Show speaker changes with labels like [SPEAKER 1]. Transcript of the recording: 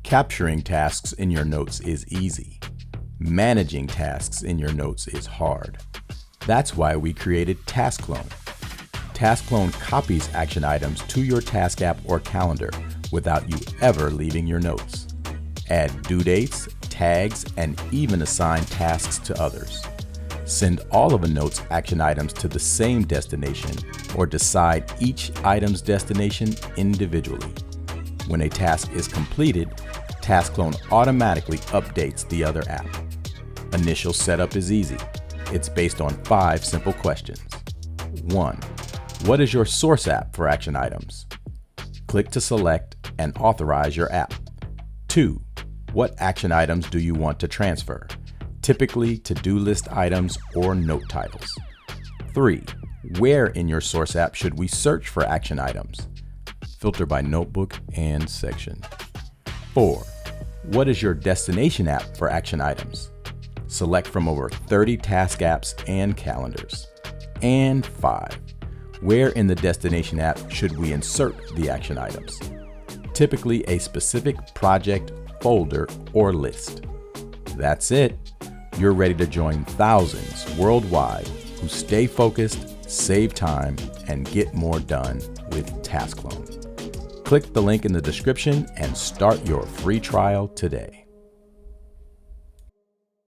[SPEAKER 1] Capturing tasks in your notes is easy. Managing tasks in your notes is hard. That's why we created TaskClone. TaskClone copies action items to your task app or calendar without you ever leaving your notes. Add due dates, tags, and even assign tasks to others. Send all of a note's action items to the same destination or decide each item's destination individually. When a task is completed, TaskClone automatically updates the other app. Initial setup is easy. It's based on 5 simple questions. 1. What is your source app for action items? Click to select and authorize your app. 2. What action items do you want to transfer? Typically to-do list items or note titles. 3. Where in your source app should we search for action items? Filter by notebook and section. 4. What is your destination app for action items? Select from over 30 task apps and calendars. And 5. Where in the destination app should we insert the action items? Typically a specific project, folder, or list. That's it. You're ready to join thousands worldwide who stay focused, save time, and get more done with TaskClone. Click the link in the description and start your free trial today.